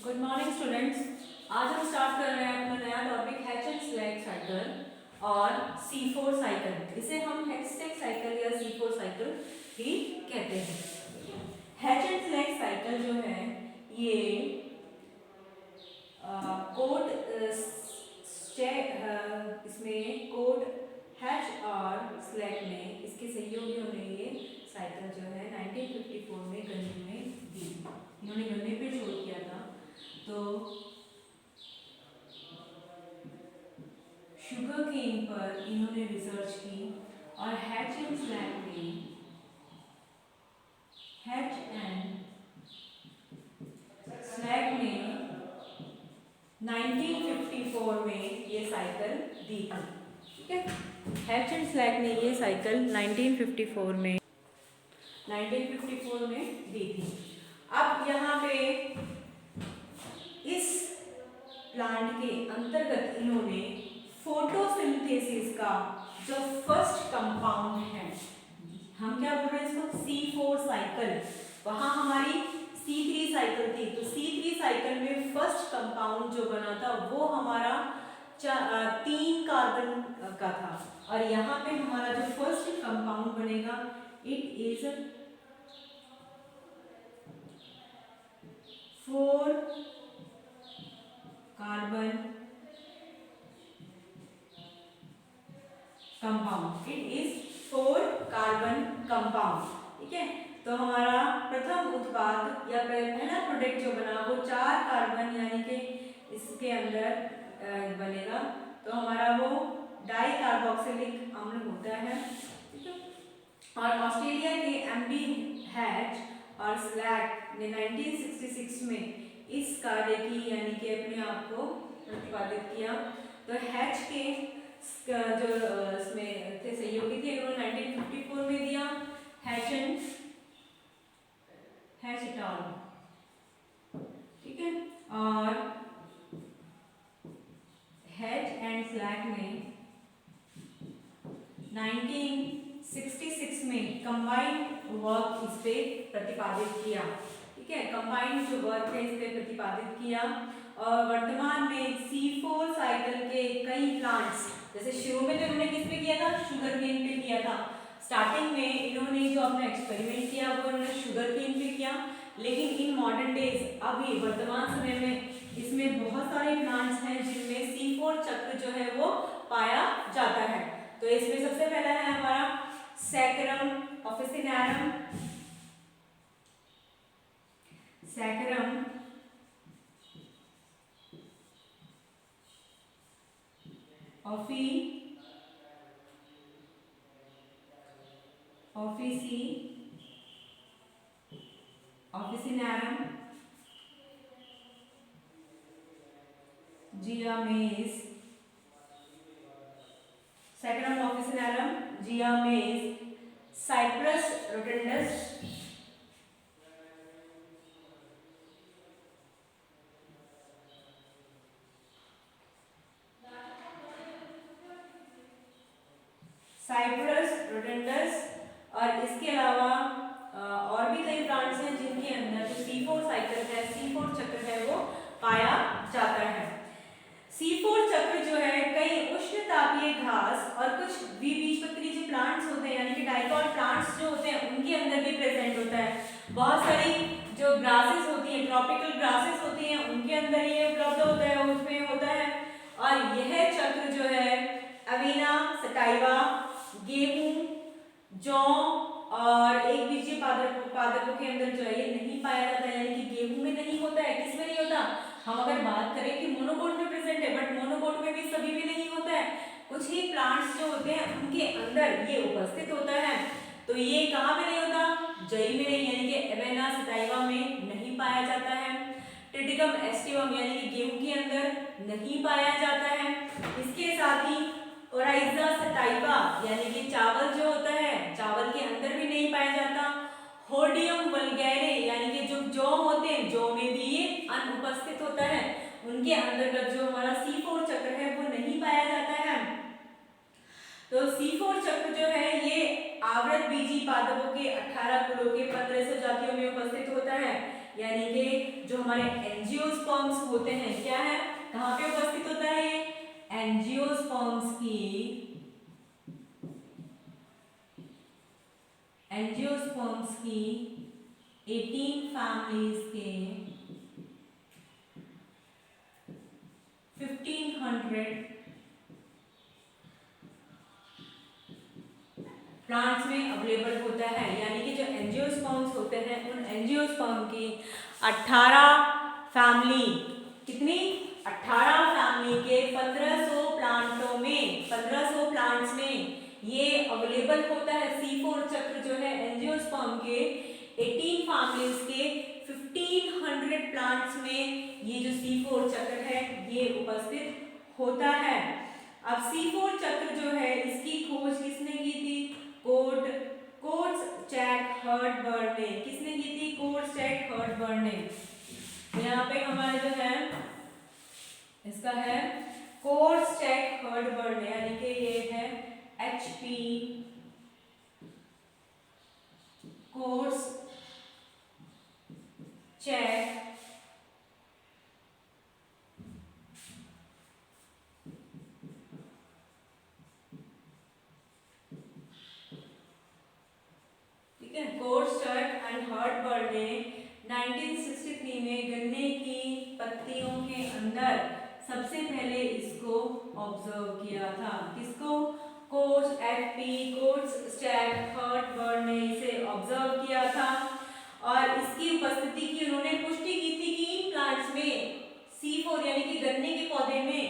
Good morning students. आज हम start कर रहे हैं अपना नया topic hatch and slag cycle और C4 साइकिल। इसे हम हैचस्टैग साइकिल या C4 साइकिल ही कहते हैं। हैच एंड स्लैग साइकिल जो है ये कोड इसमें कोड हैच और स्लैग में इसके सहयोगियों ने ये साइकिल जो है 1954 में गणने में दी। इन्होंने गणने पे शोध किया था। तो शुगर केन पर इन्होंने रिसर्च की और हैच एंड स्लैग में हैच एंड स्लैग ने 1954 में ये साइकिल दी थी। ठीक है, हैच एंड स्लैग ने ये साइकिल 1954 में दी थी। अब यहाँ पे इस प्लांट के अंतर्गत इन्होंने फोटोसिंथेसिस का जो फर्स्ट कंपाउंड है, हम क्या बोल रहे हैं इसको, C4 साइकिल। वहां हमारी C3 साइकिल थी, तो C3 साइकिल में फर्स्ट कंपाउंड जो बना था वो हमारा 3 कार्बन का था। और यहाँ पे हमारा जो फर्स्ट कंपाउंड बनेगा it is 4 carbon compound. It is 4 carbon compound. ठीक है, तो हमारा प्रथम उत्पाद या पहला प्रोडक्ट जो बना वो 4 कार्बन यानी कि इसके अंदर बनेगा, तो हमारा वो डाई कार्बोक्सिलिक अम्ल होता है। ठीक है, और ऑस्ट्रेलिया के एमडी हैच और स्लैग ने 1966 में इस कार्य की यानी कि अपने आप को प्रतिपादित किया। तो हैच के जो इसमें थे सहयोगी थे, उन्होंने 1954 में दिया हैच एट ऑल। ठीक है, और हैच एंड स्लैग ने 1966 में कंबाइंड वर्क इस पे प्रतिपादित किया। ठीक है, कंबाइंड जो वर्क है इस पे प्रतिपादित किया। और वर्तमान में C4 साइकिल के कई प्लांट्स, जैसे शुरू में तो इन्होंने किस पे किया था, शुगर केन पे किया था। स्टार्टिंग में इन्होंने जो अपना एक्सपेरिमेंट किया वो इन्होंने शुगर केन पे किया, लेकिन इन मॉडर्न डेज अभी वर्तमान समय में इसमें बहुत सारे प्लांट्स हैं जिनमें C4 चक्र जो है वो पाया जाता है। तो इसमें सबसे पहला है हमारा saccharum ऑफिसिनारम, saccharum ऑफिसिनारम जियामेज, saccharum ऑफिसिनारम जियामेज, Cyprus rotundus, Cyprus rotundus, और इसके अलावा और भी कई प्लांट्स हैं जिनके अंदर जो C4 साइकिल है, C4 चक्र है वो पाया जाता है। C4 चक्र जो है कई उष्ण तापीय घास और कुछ द्विबीजपत्री जो प्लांट्स होते हैं यानी कि डाइकॉट प्लांट्स जो होते हैं उनके अंदर भी प्रेजेंट होता है। बहुत सारी जो ग्रासेस होती हैं, ट्रॉपिकल ग्रासेस होती हैं, उनके अंदर ये उपलब्ध होता है, उसमें होता है। और यह चक्र जो है अवीना, सटाइवा, गेहूं, जौ और एक बीजीय पादपों के अंदर जो है ये नहीं पाया जाता है, यानी कि गेहूं में नहीं होता है। किसमें नहीं होता, हम अगर बात करें कि मोनोकोट में प्रेजेंट है, बट मोनोकोट में भी सभी में नहीं होता है, कुछ ही प्लांट्स जो होते हैं उनके अंदर ये उपस्थित होता है। तो ये कहाँ पे नहीं होता, जई में नहीं, यानी कि एवेना सटाइवा में नहीं पाया जाता है। ट्रिटिकम एस्टिवम यानी कि गेहूं के अंदर नहीं पाया जाता है। इसके साथ ही ओराइजा सटाइवा यानी कि चावल जो होता है, चावल के अंदर भी नहीं पाया जाता। होर्डियम वल्गैरे यानी कि जो जौ होते हैं, जौ में भी ये अनुपस्थित होता है, उनके अंतर्गत जो हमारा C4 चक्र है वो नहीं पाया जाता है। तो C4 चक्र जो है ये आवृत बीजी पादपों के 18 कुलों के 1500 जातियों में उपस्थित होता है, यानी कि जो हमारे एंजियोस्पर्म्स होते हैं, क्या है, कहाँ पे उपस्थित होता है ये, एंजियोस्पर्म्स की 18 फैमिलीज के 1500 प्लांट्स में अवेलेबल होता है। यानी कि जो एंजियोस्पर्म्स होते हैं उन एंजियोस्पर्म की 18 फैमिली, कितनी, 18 फैमिली के 1500 प्लांटों में, 1500 प्लांट्स में ये अवेलेबल होता है। C4 चक्र जो है एंजियोस्पर्म के 18 फैमिलीज के 1500 प्लांट्स में ये जो C4 चक्र है ये उपस्थित होता है। अब C4 चक्र जो है इसकी खोज किसने की थी, कोर्ट्ज़-चैक-हर्टबर्न ने। किसने की थी, कोर्ट्ज़-चैक-हर्टबर्न ने। यहाँ पे हमारे जो है इसका है कोर्ट्ज़-चैक-हर्टबर्न, यानी कि ये है HP कोर्ट्ज़-चैक कोर्ट्ज़-चैक एंड हर्टबर्न ने 1963 में गन्ने की पत्तियों के अंदर सबसे पहले इसको ऑब्जर्व किया था। किसको, कोर्ट्ज़-चैक-हर्टबर्न ने इसे ऑब्जर्व किया था और इसकी उपस्थिति की उन्होंने पुष्टि की थी कि इन प्लांट्स में C4 यानी कि गन्ने के पौधे में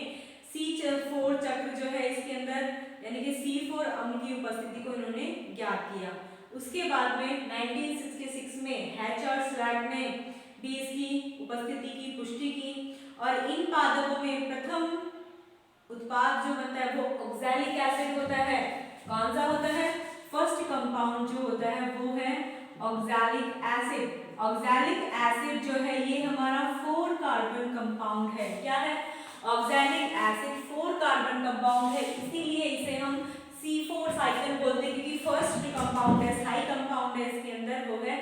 C4 चक्र जो है इसके अंदर यानी कि C4 अम्ल की उपस्थिति को इन्होंने ज्ञात किया। उसके बाद में 1966 में हैच और स्लैट ने भी इसकी उपस्थिति की पुष्टि की और इन पादपों में प्रथम उत्पाद जो बनता है वो ऑक्सैलिक एसिड होता है। कौन सा होता है, फर्स्ट कंपाउंड जो होता है वो है ऑक्सैलिक एसिड। ऑक्सैलिक एसिड जो है ये हमारा 4 कार्बन कंपाउंड है। क्या है, ऑक्सैलिक एसिड 4 कार्बन कंपाउंड है, इसीलिए इसे हम C4 साइकिल बोलते हैं क्योंकि फर्स्ट जो कंपाउंड है, स्थायी कंपाउंड है इसके अंदर वो है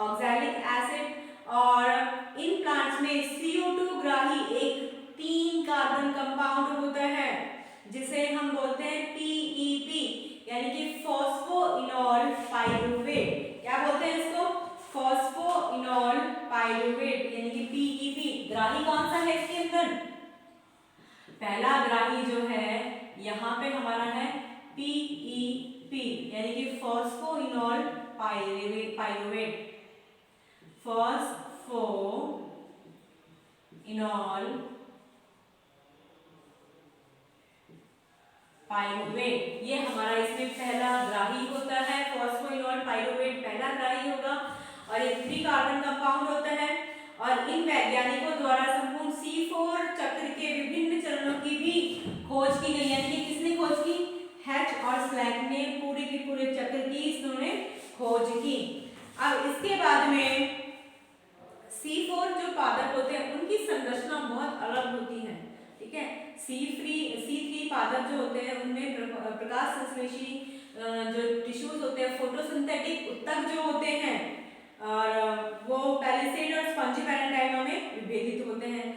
ऑक्सैलिक एसिड। और इन प्लांट्स में CO2 ग्राही एक 3 कार्बन कंपाउंड होता है जिसे हम बोलते हैं PEP यानी कि फॉस्फोइनॉल पाइरुवेट। क्या बोलते हैं इसको, फॉस्फोइनॉल पाइरुवेट यानी कि PEP। ग्राही कौन सा है इसके अंदर, पहला ग्राही जो है यहाँ पे हमारा है PEP यानी कि फॉस्फोइनॉल पाइरुवेट। फॉस्फोइनॉल पाइरुवेट ये हमारा इसमें पहला ग्राही होता है। फॉस्फोइनॉल पाइरुवेट पहला ग्राही होगा और ये 3 कार्बन कंपाउंड होता है। और इन वैज्ञानिकों द्वारा संपूर्ण C4 चक्र के विभिन्न चरणों की भी खोज की गई। यानी कि किसने खोज की, हैच और स्लैट ने पूरे के पूरे चक्र की इन्होंने खोज की। अब इसके बाद में C4 जो पादप होते हैं उनकी संरचना बहुत अलग होती है, ठीक है। C3 पादप जो होते हैं उनमें प्रकाश संश्लेषी जो टिश्यूज होते हैं, फोटोसिंथेटिक उत्तक जो होते हैं और वो पैलिसेड और स्पंजी पैरेन्काइमा में विभेदित होते हैं,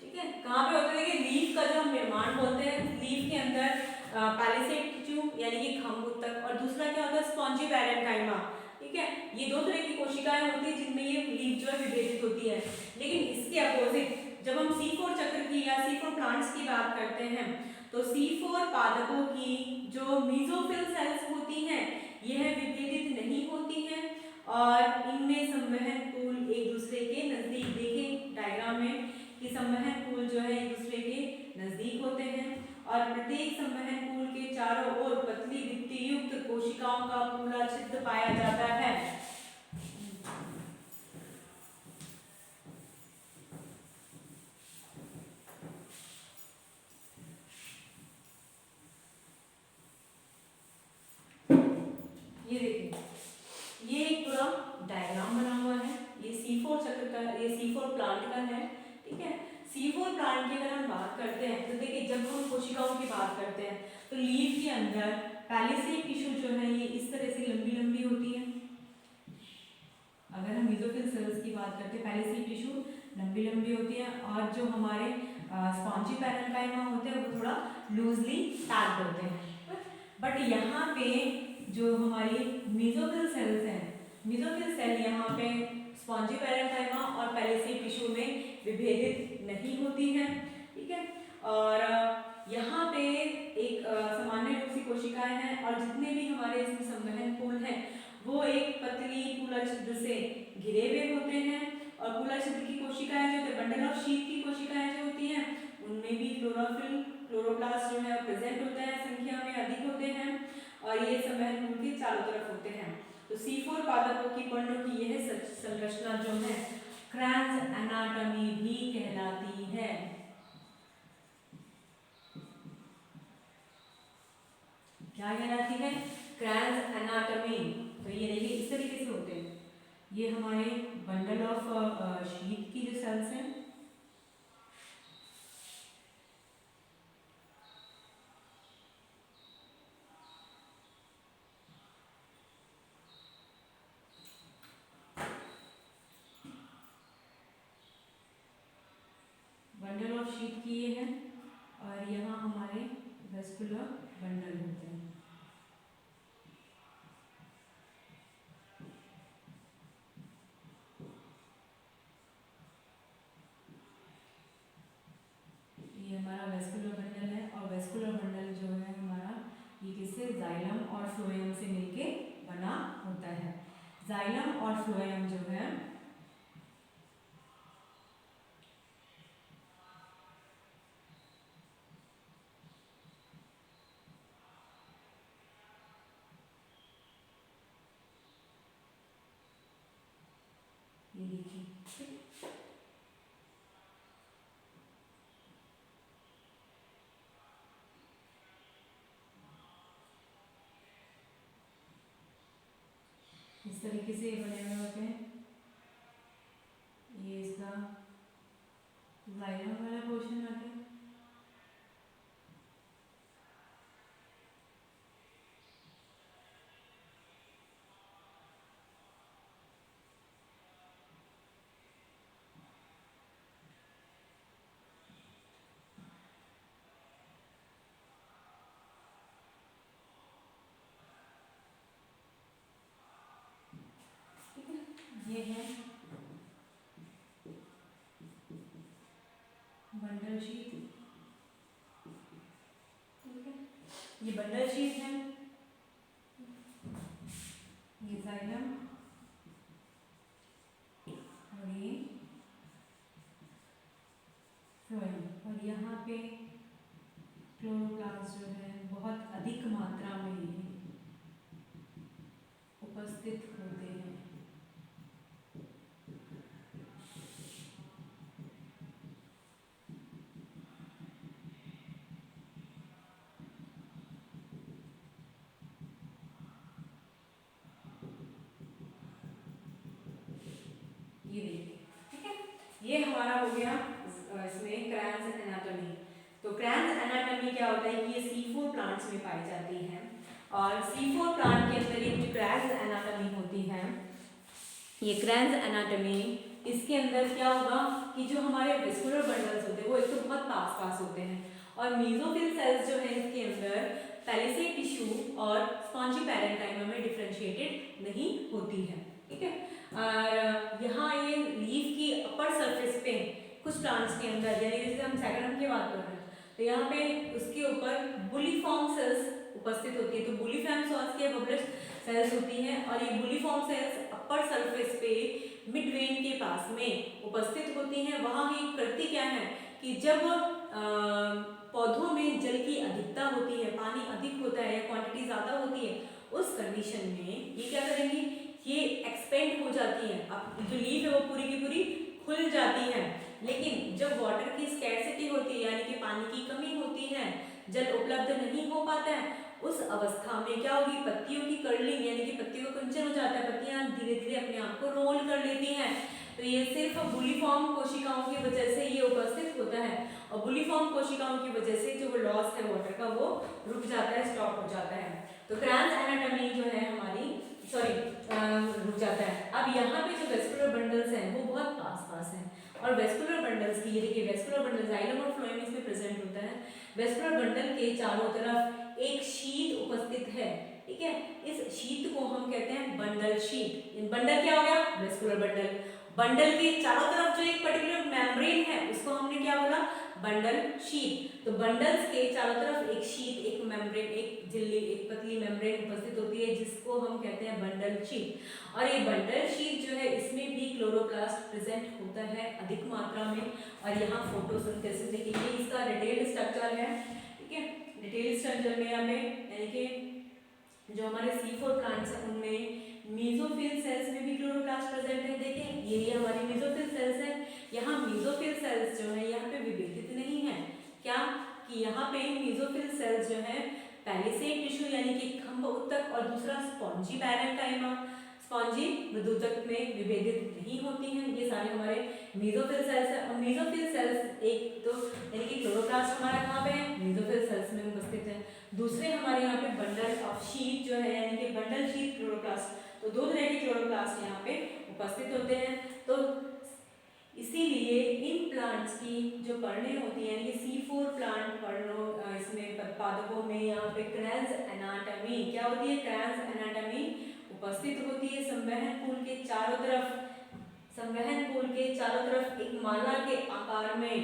ठीक है। कहाँ पे होते हैं कि लीफ का जो हम निर्माण बोलते हैं, लीफ के अंदर पैलिसेड टिश्यू यानी कि खंभ उत्तक और दूसरा क्या होता है स्पंजी पैरेन्काइमा, ठीक है। ये 2 तरह की कोशिकाएं होती है जिनमें ये लीफ जो है विभेदित होती है। लेकिन इसके अपोजिट जब हम C4 चक्र की या C4 प्लांट्स की बात करते हैं तो C4 पादपों की जो मीजोफिल सेल्स होती हैं यह विभेदित नहीं होती हैं और इनमें संवहन पूल एक दूसरे के नजदीक, देखें डायग्राम में कि संवहन पूल जो है एक दूसरे के नजदीक होते हैं और प्रत्येक संवहन पूल के चारों ओर पतली भित्ति युक्त कोशिकाओं का पूरा छिद्र पाया जाता है। ये देखिए ये एक पूरा डायग्राम बना हुआ है, ये C4 चक्र का, ये C4 प्लांट का है, ठीक है। C4 प्लांट की अगर हम बात करते हैं तो देखिए जब हम कोशिकाओं की बात करते हैं तो लीफ के अंदर पैलिसेड टिश्यू जो है ये इस तरह से लंबी लंबी होती है। अगर हम मीजोफिल सेल्स की बात करते हैं पैलिसेड टिश्यू लंबी लंबी होती हैं, और जो हमारे स्पॉन्जी पैरेन्काइमा होते हैं वो थोड़ा लूजली पैक्ड होते हैं। बट यहाँ पे जो हमारी मेसोफिल सेल्स हैं, मेसोफिल सेल यहाँ पे स्पॉन्जी पैरेन्काइमा और पैलिसेड टिश्यू में विभेदित नहीं होती है, ठीक है। और यहाँ पे एक सामान्य रूप से कोशिकाएं हैं, और जितने भी हमारे इसमें संवहन पुल हैं वो एक पतली पूला छिद्र से घिरे हुए होते हैं। और पूला छिद्र की कोशिकाएं जो होती है, बंडल ऑफ शीथ की कोशिकाएं जो होती हैं, उनमें भी क्लोरोफिल क्लोरोप्लास्ट जो है प्रेजेंट होता है, संख्या में अधिक होते हैं, और ये संवहन पुल के चारों तरफ होते हैं। तो C4 पादपों की पर्णों की यह संरचना जो है क्रैंज एनाटॉमी भी कहलाती है। क्या कहलाती है? क्रैंज एनाटॉमी। तो ये देखिए इस तरीके से होते हैं, ये हमारे बंडल ऑफ शीथ की जो सेल्स हैं, बंडल ऑफ शीथ की ये है, और यहाँ हमारे वेस्कुलर बंडल होते हैं। ये हमारा वेस्कुलर बंडल है, और वेस्कुलर बंडल जो है हमारा ये किससे, जाइलम और फ्लोएम से मिलके बना होता है। जाइलम और फ्लोएम जो है ये देखिए, इस तरीके से बने हुए होते हैं। ये इसका जाइलम वाला पोर्शन आ गया। ये है बंडल शीथ, ठीक है, ये बंडल शीथ है, ये जाइलम, और ये फ्लोएम, और यहाँ पे क्लोरोप्लास्ट जो है बहुत अधिक मात्रा में उपस्थित होते हैं। ये देखिए, ठीक है, ये हमारा हो गया इसमें क्रैंज एनाटॉमी। तो क्रैंज एनाटॉमी क्या होता है कि ये C4 प्लांट्स में पाई जाती है, और C4 प्लांट के अंदर ये जो क्रैंज एनाटॉमी होती है, ये क्रैंज एनाटॉमी, इसके अंदर क्या होगा कि जो हमारे वेस्कुलर बंडल्स होते हैं वो एक तो बहुत पास पास होते हैं, और मेसोफिल सेल्स जो है इसके अंदर पैलिसेड टिश्यू और स्पॉन्जी पैरेन्काइमा में डिफरेंशिएटेड नहीं होती है, ठीक है। और यहाँ ये लीफ की अपर सरफेस पे कुछ प्लांट्स के अंदर, यानी जैसे हम सैकरम की बात कर रहे हैं तो यहाँ पे उसके ऊपर बुलीफॉर्म सेल्स उपस्थित होती है। तो बुलीफॉर्म सेल्स के बबलर सेल्स होती हैं, और ये बुलीफॉर्म सेल्स अपर सरफेस पे मिड वेन के पास में उपस्थित होती हैं। वहाँ ये करती क्या है कि जब पौधों में जल की अधिकता होती है, पानी अधिक होता है या क्वांटिटी ज़्यादा होती है, उस कंडीशन में ये क्या करेंगी, ये एक्सपेंड हो जाती हैं। अब जो लीफ है वो पूरी की पूरी खुल जाती है, लेकिन जब वाटर की स्कैर्सिटी होती है, यानी कि पानी की कमी होती है, जल उपलब्ध नहीं हो पाता है, उस अवस्था में क्या होगी, पत्तियों की कर्लिंग, यानी कि पत्तियों का कुंचन हो जाता है, पत्तियां धीरे धीरे अपने आप को रोल कर लेती हैं। तो ये सिर्फ बुलीफॉर्म कोशिकाओं की वजह से ये उपस्थित होता है, और बुलीफॉर्म कोशिकाओं की वजह से जो वो लॉस है वाटर का वो रुक जाता है, स्टॉप हो जाता है। तो क्रैंज एनाटॉमी जो है हमारी रुक जाता है। अब यहाँ पे जो वेस्कुलर बंडल्स हैं वो बहुत पास पास हैं, और वेस्कुलर बंडल्स की, ये देखिए वेस्कुलर बंडल जाइलम और फ्लोएम इसमें प्रेजेंट होता है। वेस्कुलर बंडल के चारों तरफ एक शीट उपस्थित है, ठीक है। इस शीट को हम कहते हैं बंडल शीट। बंडल क्या हो गया? Vascular bundle. बंडल के चारों तरफ जो एक पर्टिकुलर मेम्ब्रेन है उसको हमने क्या बोला? Bundle sheath. तो बंडल्स के चारों तरफ एक शीट, एक मेम्ब्रेन, एक झिल्ली, एक पतली मेम्ब्रेन उपस्थित होती है जिसको हम कहते हैं बंडल शीट। और ये बंडल शीट जो है इसमें भी क्लोरोप्लास्ट प्रेजेंट होता है अधिक मात्रा में। और यहाँ फोटोसिंथेसिस देखिए, ये इसका डिटेल्ड स्ट्रक्चर है, ठीक है। डिटेल्ड स्ट्रक्चर में हमें यानी कि जो हमारे C4 प्लांट्स हैं उनमें मेसोफिल सेल्स में भी क्लोरोप्लास्ट प्रेजेंट है। देखिए ये हमारी मेसोफिल सेल्स है। यहाँ मेसोफिल सेल्स जो है यहाँ पे विभेदित नहीं है, क्या कि यहाँ पे मेसोफिल सेल्स जो है पहले से टिश्यू यानी कि खंभ उत्तक और दूसरा स्पॉन्जी पैरेन्काइमा, स्पॉन्जी मृदुतक में विभेदित नहीं होती हैं। ये सारे हमारे मेसोफिल सेल्स है। और मेसोफिल सेल्स एक तो यानी कि क्लोरोप्लास्ट हमारा कहाँ पे है? मेसोफिल सेल्स में उपस्थित है। दूसरे हमारे यहाँ पे बंडल ऑफ शीट जो है यानी कि बंडल शीट क्लोरोप्लास्ट, तो दो तरह के क्लोरोप्लास्ट यहाँ पे उपस्थित होते हैं। तो इसीलिए इन प्लांट्स की जो पर्णें होती हैं यानी कि C4 प्लांट पर्णों इसमें पादपों में यहाँ पे क्रैंस एनाटॉमी क्या होती है? क्रैंस एनाटॉमी उपस्थित होती है। संवहन पूल के चारों तरफ, संवहन पूल के चारों तरफ एक माला के आकार में,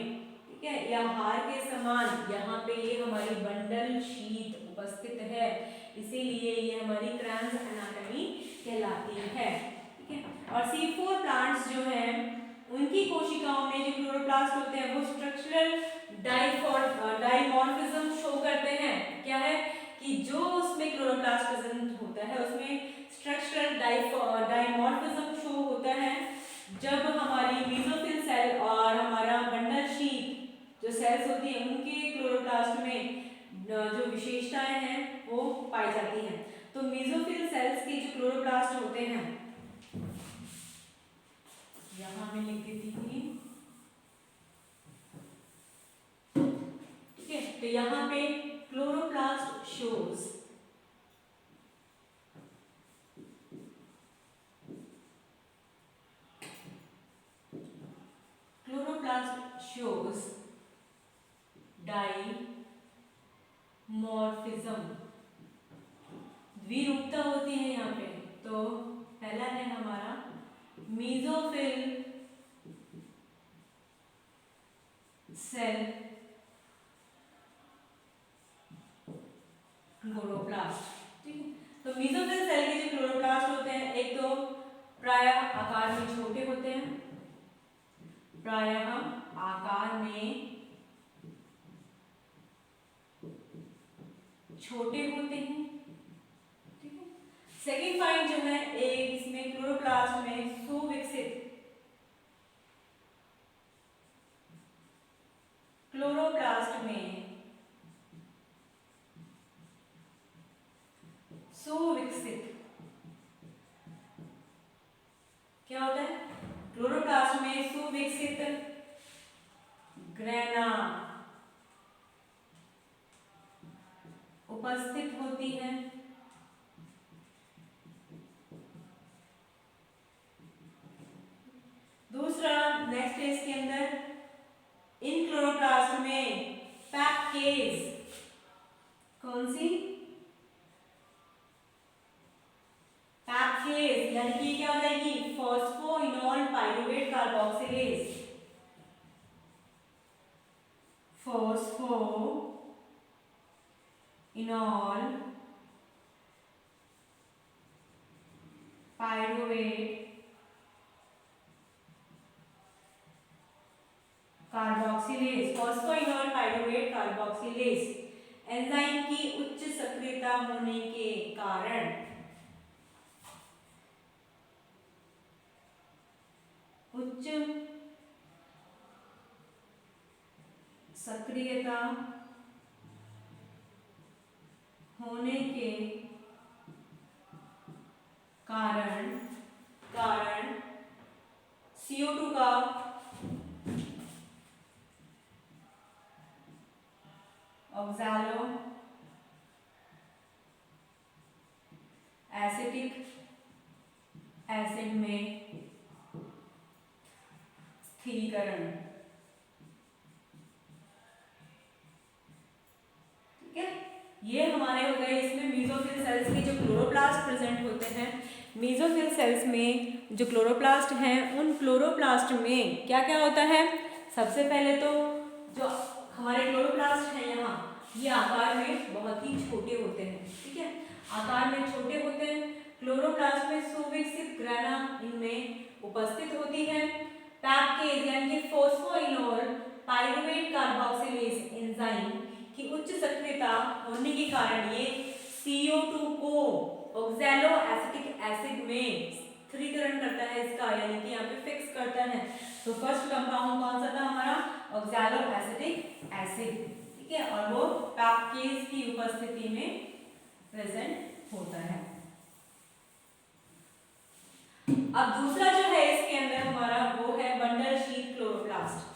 ठीक है, या हार के समान यहाँ पे ये हमारी बंडल शीट उपस्थित है। इसीलिए ये हमारी क्रैंस एनाटॉमी कहलाती है, ठीक है। और C4 प्लांट्स जो हैं उनकी कोशिकाओं में जो क्लोरोप्लास्ट होते हैं वो स्ट्रक्चरल डाइमॉर्फिज्म शो करते हैं। क्या है कि जो उसमें क्लोरोप्लास्ट प्रेजेंट होता है उसमें स्ट्रक्चरल डाइमॉर्फिज्म शो होता है जब हमारी मेसोफिल सेल और हमारा बंडल शीट जो सेल्स होती है उनके क्लोरोप्लास्ट में जो विशेषताएं हैं वो पाई जाती हैं। तो मेसोफिल सेल्स के जो क्लोरोप्लास्ट होते हैं, यहाँ मैं लिख देती थी, ठीक है। तो यहाँ पे chloroplast shows, chloroplast shows dimorphism, द्विरूपता होती है यहाँ पे। तो पहला है हमारा मेसोफिल सेल क्लोरोप्लास्ट, ठीक है। तो मेसोफिल सेल के जो क्लोरोप्लास्ट होते हैं एक तो प्रायः आकार में छोटे होते हैं, प्रायः आकार में छोटे होते हैं, ठीक है। सेकेंड पॉइंट जो है एक इसमें क्लोरोप्लास्ट में सुविकसित, क्लोरोप्लास्ट में सुविकसित क्या होता है? क्लोरोप्लास्ट में सुविकसित ग्रेना उपस्थित होती है। दूसरा नेक्स्ट है इसके अंदर इन क्लोरोप्लास्ट में पैकेज, कौन सी? पैकेज यानी कि क्या हो जाएगी? Phosphoenol pyruvate carboxylase, phosphoenol pyruvate carboxylase, phosphoenol pyruvate carboxylase enzyme की उच्च सक्रियता होने के कारण उच्च सक्रियता होने के कारण CO2 का ऑक्सैलो एसिटिक एसिड में स्थिरीकरण समीकरण। ठीक है, ये हमारे हो गए। इसमें मेसोफिल सेल्स के जो क्लोरोप्लास्ट प्रेजेंट होते हैं, मेसोफिल सेल्स में जो क्लोरोप्लास्ट हैं, उन क्लोरोप्लास्ट में क्या क्या होता है। सबसे पहले तो जो हमारे क्लोरोप्लास्ट हैं यहाँ, ये आकार में बहुत ही छोटे होते हैं। ठीक है, आकार में छोटे होते हैं। क्लोरोप्लास्ट में सुविकसित ग्रेना इनमें उपस्थित होती है। पैपकेज यानी कि फॉस्फोइनोल पाइरुवेट कार्बोक्सिलेज एंजाइम की उच्च सक्रियता होने के कारण ये CO2 को ऑक्सैलो एसिटिक एसिड में स्थिरीकरण करता है इसका, यानी कि यहाँ पे फिक्स करता है। तो फर्स्ट कंपाउंड कौन सा था हमारा, ऑक्सैलो एसिटिक एसिड। ठीक है, और वो पैपकेज की उपस्थिति में प्रेजेंट होता है। अब दूसरा जो है इसके अंदर हमारा वो है bundle sheath chloroplast.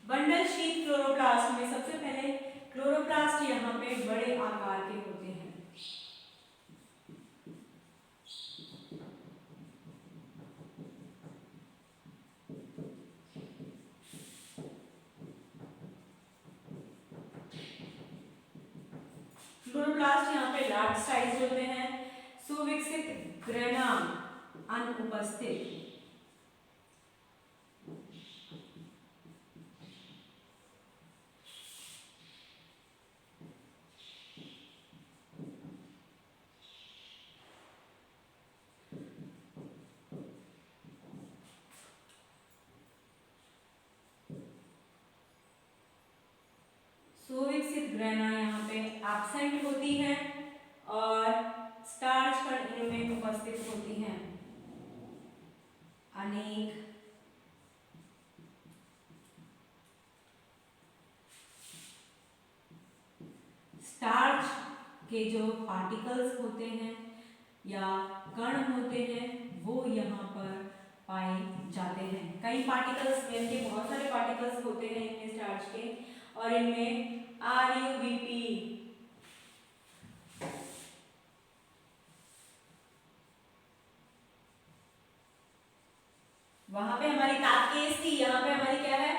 Bundle sheath chloroplast में सबसे पहले क्लोरोप्लास्ट यहाँ पे बड़े आकार के होते हैं। क्लोरोप्लास्ट यहाँ पे लार्ज साइज होते हैं। सुविकसित ग्रेना अनुपस्थित। सुविकसित ग्रेना यहाँ पे एब्सेंट होती है और स्टार्च कण इनमें उपस्थित होती हैं। अनेक स्टार्च के जो पार्टिकल्स होते हैं या कण होते हैं वो यहाँ पर पाए जाते हैं। कई पार्टिकल्स, यानी बहुत सारे पार्टिकल्स होते हैं इनमें स्टार्च के, और इनमें RUBP वहां पे हमारी पैपकेज थी, यहाँ पे हमारी क्या है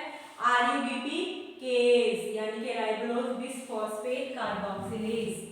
RUBP केस, यानी कि राइबोलोज बिसफॉस्फेट कार्बोक्सिलेज।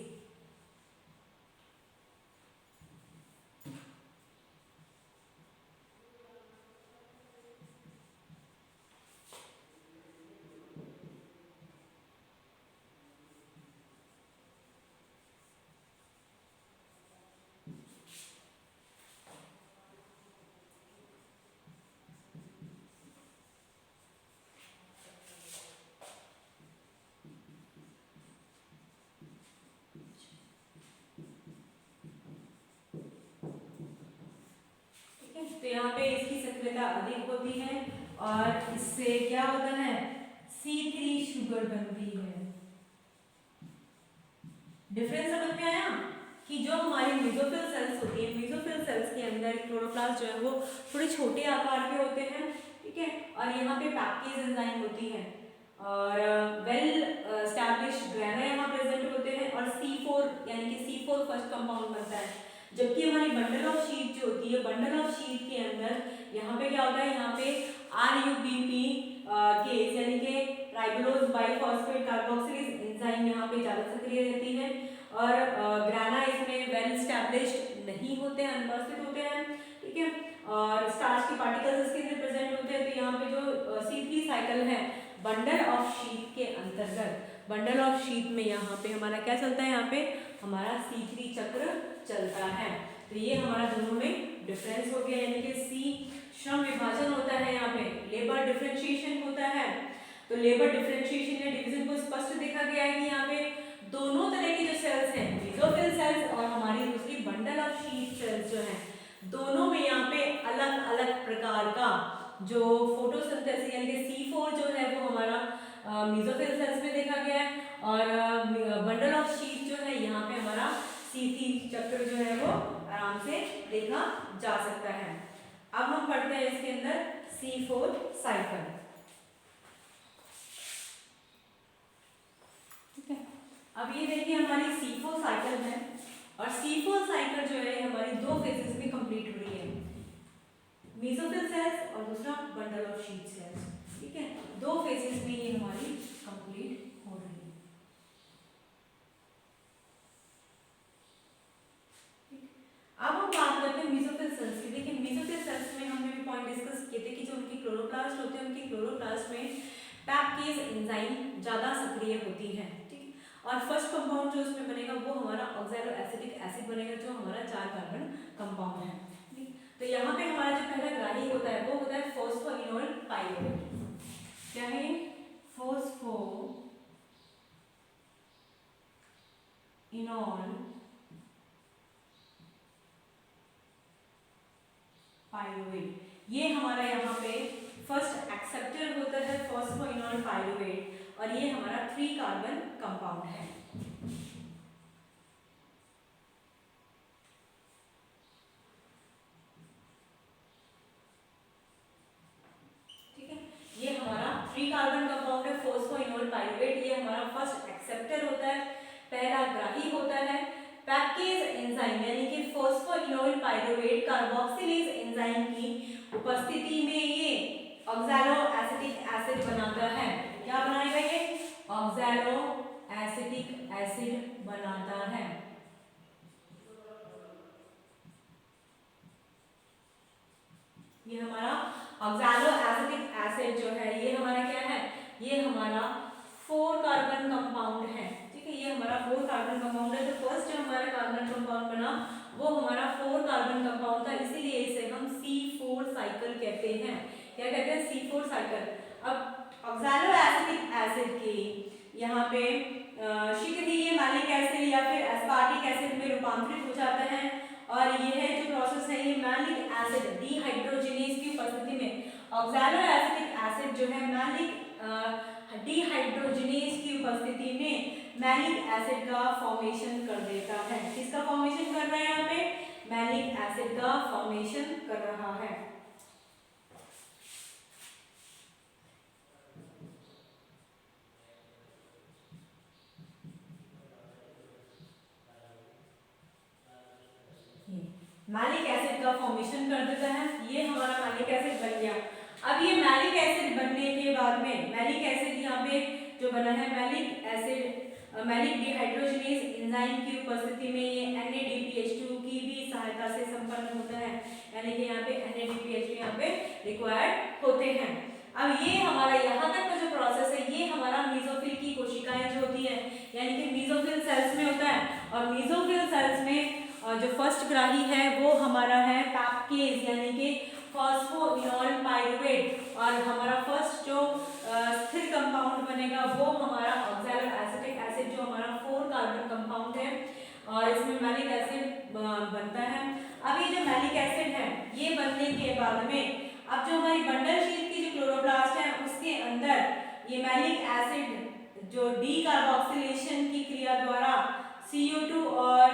तो यहाँ पे इसकी सक्रियता अधिक होती है और इससे क्या होता है, C3 शुगर बनती है। डिफरेंस समझ में आया कि जो हमारी मेसोफिल सेल्स होती है, मेसोफिल सेल्स के अंदर क्लोरोप्लास्ट जो है वो थोड़े छोटे आकार के होते हैं। ठीक है, और यहाँ पे पैपकेज एंजाइम होती है और वेल एस्टैब्लिश्ड ग्रेना यहाँ प्रेजेंट होते हैं और C4 यानी कि C4 फर्स्ट कंपाउंड बनता है। जबकि हमारी बंडल ऑफ शीट जो होती है, बंडल ऑफ शीट के अंदर यहाँ पे क्या होता है, यहाँ पे RUBP केस यानी कि राइबोलोज बाइफॉस्फेट कार्बोक्सिलेज एंजाइम यहाँ पे ज्यादा सक्रिय रहती है और ग्राना इसमें वेल एस्टैब्लिश्ड नहीं होते हैं, अनुपस्थित होते हैं। ठीक है, और स्टार्च के पार्टिकल्स इसके अंदर प्रेजेंट होते हैं। तो यहाँ पे जो C3 साइकिल है बंडल ऑफ शीट के अंतर्गत, बंडल ऑफ शीट में यहाँ पे हमारा क्या चलता है, यहाँ पे हमारा C3 चक्र चलता है। तो ये हमारा दोनों में डिफरेंस हो गया, यानी कि C श्रम विभाजन होता है, यहाँ पे लेबर डिफरेंशिएशन होता है। तो लेबर डिफरेंशिएशन या डिवीजन को स्पष्ट देखा गया है कि यहाँ पे दोनों तरह की जो सेल्स हैं, मेसोफिल सेल्स और हमारी दूसरी बंडल ऑफ शीट सेल्स जो हैं, दोनों में यहाँ पे अलग अलग प्रकार का जो फोटोसिंथेसिस यानी कि C4 जो है वो हमारा मेसोफिल सेल्स में देखा गया है और बंडल ऑफ शीट जो है यहाँ पे हमारा C3 चक्र जो है वो आराम से देखा जा सकता है। अब हम पढ़ते हैं इसके अंदर C4 साइकिल। अब ये देखिए हमारी C4 साइकिल है और C4 साइकिल जो है हमारी दो फेजेस में कंप्लीट हो रही है, मेसोफिल सेल्स और दूसरा बंडल ऑफ शीट सेल्स, ठीक है, दो फेजेस में ये हमारी कंप्लीट हो रही है। अब हम बात करते हैं मेसोफिल सेल्स की। देखिए मेसोफिल सेल्स में हमने भी पॉइंट डिस्कस किए थे कि जो उनकी क्लोरोप्लास्ट होते हैं उनकी क्लोरोप्लास्ट में पैपकेज एंजाइम ज्यादा सक्रिय होती है, ठीक। और फर्स्ट कंपाउंड जो उसमें बनेगा वो हमारा ऑक्सैलो एसिटिक एसिड बनेगा जो हमारा 4 कार्बन कंपाउंड है, ठीक। तो यहाँ पे हमारा जो पहला ग्राही होता है वो होता है फॉस्फोइनोल पाइरुवेट। क्या है ये? फॉस्फोइनोल पाइरुवेट, ये हमारा यहाँ पे फर्स्ट एक्सेप्टर होता है फॉस्फोइनोल पाइरुवेट और ये हमारा 3 कार्बन कंपाउंड है। ठीक है, ये हमारा 3 कार्बन कंपाउंड है फॉस्फोइनोल पाइरुवेट, ये हमारा फर्स्ट एक्सेप्टर होता है, पहला ग्राही होता है। पैपकेज एंजाइम यानी कि फॉस्फोइनोल पाइरुवेट कार्बोक्सिलेज एंजाइम की उपस्थिति में ये ऑक्सैलो एसिटिक एसिड बनाता है। क्या बनाएगा ये? ऑक्सैलो एसिटिक एसिड बनाता है। ये हमारा ऑक्सैलो एसिटिक एसिड जो है ये हमारा क्या है? ये हमारा 4 कार्बन कंपाउंड है, ठीक है, ये हमारा 4 कार्बन कंपाउंड है। तो फर्स्ट जो हमारा कार्बन कंपाउंड बना वो हमारा 4 कार्बन कंपाउंड था, इसीलिए इसे हम C4 साइकिल कहते हैं। क्या कहते हैं? C4 cycle. अब ऑक्सैलो एसिटिक एसिड की यहाँ पे शीघ्र ही ये मैलिक एसिड या फिर एस्पार्टिक एसिड में रूपांतरित हो जाता है और ये है जो प्रोसेस है ये मैलिक एसिड डिहाइड्रोजिनेज की उपस्थिति में ऑक्सैलो एसिटिक एसिड जो है मैलिक डिहाइड्रोजिनेज की उपस्थिति में मैलिक एसिड का फॉर्मेशन कर देता है। किसका फॉर्मेशन कर रहा है? यहाँ पे मैलिक एसिड का फॉर्मेशन कर रहा है। मैलिक एसिड का फॉर्मेशन कर देता है, ये हमारा मैलिक एसिड बन गया। अब ये मैलिक एसिड बनने के बाद में मैलिक एसिड यहाँ पे जो बना है malic acid malic dehydrogenase enzyme की उपस्थिति में ये NADPH2 की भी सहायता से संपन्न होता है, यानी कि यहाँ पे NADPH2 यहाँ पे रिक्वायर्ड होते हैं। अब ये हमारा यहाँ तक का जो प्रोसेस है ये हमारा मेसोफिल की कोशिकाएं जो होती है यानी कि मेसोफिल सेल्स में होता है और मेसोफिल सेल्स में जो फर्स्ट ग्राही है वो हमारा है पैपकेज यानी कि फॉस्फोइनोल पाइरुवेट और हमारा फर्स्ट जो स्थिर कंपाउंड बनेगा वो हमारा ऑक्सैलो एसिटिक एसिड जो हमारा 4 कार्बन कंपाउंड है और इसमें मैलिक एसिड बनता है। अब ये जो मैलिक एसिड है ये बनने के बाद में अब जो हमारी बंडल शीट की जो क्लोरोप्लास्ट है उसके अंदर ये मैलिक एसिड जो डी कार्बोक्सिलेशन की क्रिया द्वारा CO2 और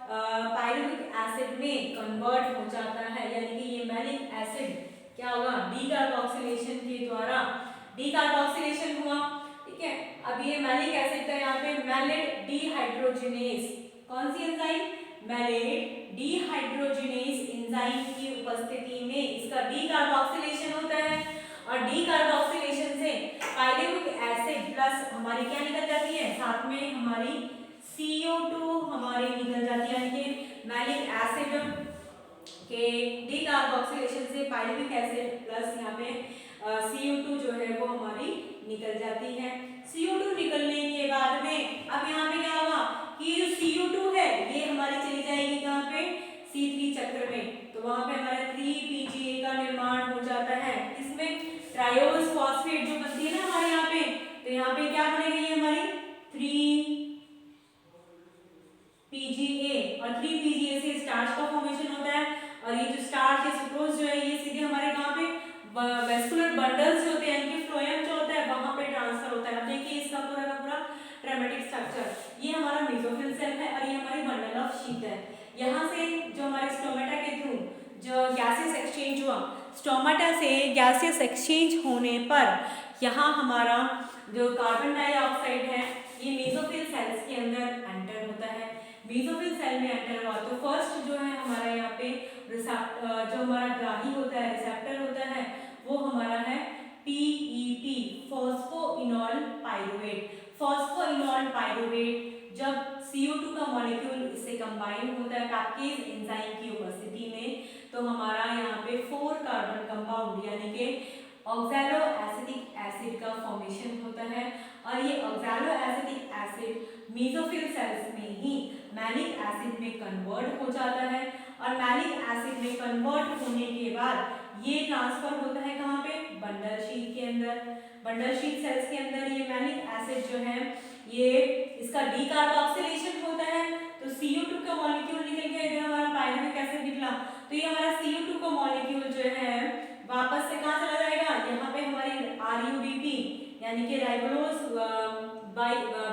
पाइरुविक एसिड में कन्वर्ट हो जाता है, यानी कि ये मैलिक एसिड क्या होगा? डी कार्बोक्सिलेशन के द्वारा डी कार्बोक्सिलेशन हुआ, ठीक है। अब ये मैलिक एसिड का यहाँ पे मैलेट डिहाइड्रोजिनेज कौन सी एंजाइम? मैलेट डिहाइड्रोजिनेज एंजाइम की उपस्थिति में इसका डी कार्बोक्सिलेशन होता है और डी कार्बोक्सिलेशन से पाइरुविक एसिड प्लस हमारी क्या निकल जाती है? साथ में हमारी CO2 हमारी निकल जाती है, यानी कि मैलिक एसिड के डी कार्बोक्सिलेशन से पाइरुविक एसिड प्लस यहाँ पे CO2 जो है वो हमारी निकल जाती है। CO2 निकलने के बाद में अब यहाँ पे क्या होगा कि जो CO2 है ये हमारी चली जाएगी कहाँ पे? C3 चक्र में, तो वहां पे हमारा 3PGA का निर्माण हो जाता है। इसमें ट्रायोज फॉस्फेट जो बनती है ना हमारे यहाँ पे, तो यहाँ पे क्या बनेगी हमारी 3PGA और 3PGA से स्टार्च का फॉर्मेशन होता है और ये जो स्टार्च या सुक्रोज जो है ये सीधे हमारे कहाँ पे वेस्कुलर बंडल्स जो होते हैं इनके फ्लोएम जो होता है वहां पे ट्रांसफर होता है। अब देखिए इसका पूरा का पूरा ट्रेमेटिक स्ट्रक्चर, ये हमारा मेसोफिल सेल है और ये हमारी बंडल ऑफ शीट है। यहाँ से जो हमारे स्टोमेटा के थ्रू जो गैसियस एक्सचेंज हुआ, स्टोमेटा से गैसियस एक्सचेंज होने पर यहाँ हमारा जो कार्बन डाइऑक्साइड है ये मेसोफिल सेल्स के अंदर एंटर होता है। मेसोफिल सेल में एंटर हुआ तो फर्स्ट जो है हमारा यहाँ पे जो हमारा ग्राही होता है, रिसेप्टर होता है, वो हमारा है PEP, phosphoenol pyruvate. Phosphoenol pyruvate जब CO2 का मॉलिक्यूल इससे कंबाइन होता है पैपकेज एंजाइम की उपस्थिति में, तो हमारा यहाँ पे 4 कार्बन कंपाउंड यानी कि ऑक्सैलो एसिटिक एसिड का फॉर्मेशन होता है। और ये oxalo acetic acid mesophyll cells में ही मैलिक एसिड में कन्वर्ट हो जाता है। और मैलिक एसिड में कन्वर्ट होने के बाद ये ट्रांसफर होता है कहाँ पे, बंडल शीट के अंदर। बंडल शीट सेल्स के अंदर ये मैलिक एसिड जो है ये इसका डीकार्बोक्सिलेशन होता है, तो CO2 का मॉलिक्यूल निकल के इधर हमारा पाइरुविक एसिड निकला, तो ये हमारा CO2 का मॉलिक्यूल जो है वापस से कहाँ चला जाएगा, यहाँ पे हमारी RUBP यानी कि राइबोलोज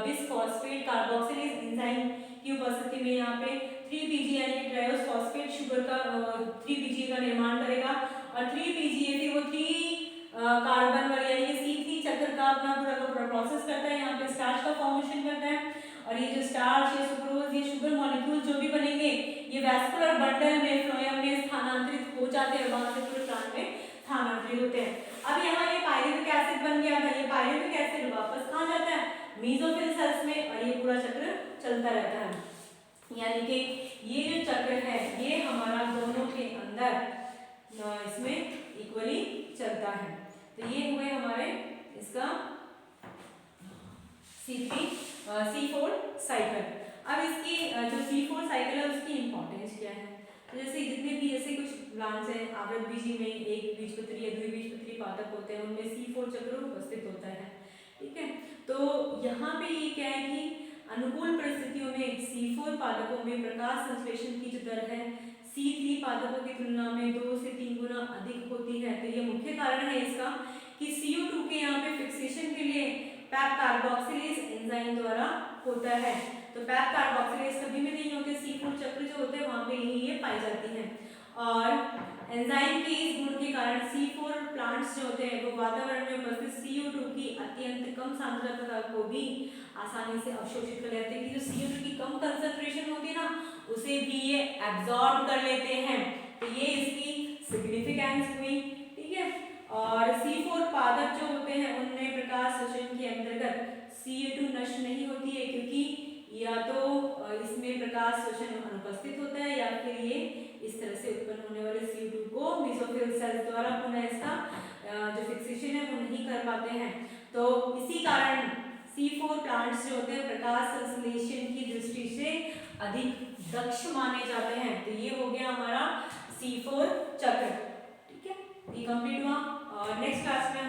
बिसफॉस्फेट कार्बोक्सिलेज एंजाइम की उपस्थिति में यहाँ पे 3PGA यानी कि ट्रायोस फॉस्फेट शुगर का 3PGA का निर्माण करेगा। और 3PGA फिर वो 3 कार्बन वाले यानी कि C3 चक्र का अपना पूरा प्रोसेस करता है, यहाँ पे स्टार्च का फॉर्मेशन करता है। और ये जो स्टार्च, ये सुक्रोज, ये शुगर मॉलिक्यूल जो भी बनेंगे ये वैस्कुलर बंडल में, फ्लोएम में स्थानांतरित हो जाते हैं, वहां से पूरे प्लांट में स्थानांतरित होते हैं। अब यहाँ ये पाइरुविक एसिड बन गया था, ये पाइरुविक एसिड वापस कहाँ जाता है, मेसोफिल सेल्स में, और ये पूरा चक्र चलता रहता है। यानी कि ये जो चक्र है ये हमारा दोनों के अंदर इसमें इक्वली चलता है। तो ये हुए हमारे इसका C4 साइकिल। अब इसकी जो C4 साइकिल है उसकी इंपॉर्टेंस क्या है, तो जैसे जितने भी ऐसे कुछ प्लांट्स हैं आवृत बीजी में एक बीजपत्री या द्विबीजपत्री पादप होते हैं, उनमें C4 चक्र उपस्थित होता है। ठीक है, तो यहाँ पे ये क्या है कि अनुकूल परिस्थितियों में C4 पादपों में प्रकाश संश्लेषण की जो दर है C3 पादपों की तुलना में 2 से 3 गुना अधिक होती है। तो ये मुख्य कारण है इसका कि CO2 के यहाँ पे फिक्सेशन के लिए पैप कार्बोक्सिलेज एंजाइम द्वारा होता है। तो पैप कार्बोक्सिलेज कभी भी नहीं होते, C4 चक्र जो होते हैं वहां पे ये पाई जाती है। और एंजाइम के इस गुण के कारण C4 प्लांट्स जो होते हैं वो वातावरण में उपस्थित CO2 की अत्यंत कम सांद्रता को भी आसानी से अवशोषित कर लेते हैं, कि जो CO2 की कम कंसंट्रेशन होती है ना उसे भी ये एब्जॉर्ब कर लेते हैं। तो ये इसकी सिग्निफिकेंस हुई। ठीक है, और C4 पादप जो होते हैं उनमें प्रकाश शोषण के अंतर्गत CO2 नष्ट नहीं होती है, क्योंकि या तो इसमें प्रकाश शोषण अनुपस्थित होता है या फिर ये इस तरह से उत्पन्न होने वाले CO2 को मेसोफिल सेल्स द्वारा पुनः इसका जो फिक्सेशन है वो नहीं कर पाते हैं। तो इसी कारण C4 प्लांट्स जो होते हैं प्रकाश संश्लेषण की दृष्टि से अधिक दक्ष माने जाते हैं। तो ये हो गया हमारा C4 चक्र। ठीक है, ये कंप्लीट हुआ। और नेक्स्ट क्लास में